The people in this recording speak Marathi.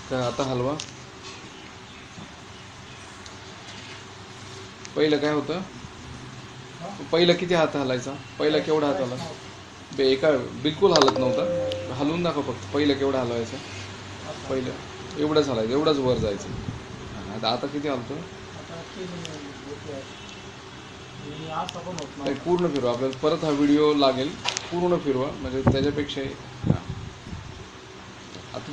काय आता हलवा. पहिलं काय होतं, पहिलं किती हात हलायचा, पहिला केवढा हात हला एका बिलकुल हलत नव्हता. हलवून दाखव फक्त, पहिलं केवढं हलवायचं, पहिलं एवढंच हलायचं, एवढंच वर जायचं. आता किती हलतो, पूर्ण फिरवा. आपल्याला परत हा व्हिडिओ लागेल, पूर्ण फिरवा म्हणजे त्याच्यापेक्षा आता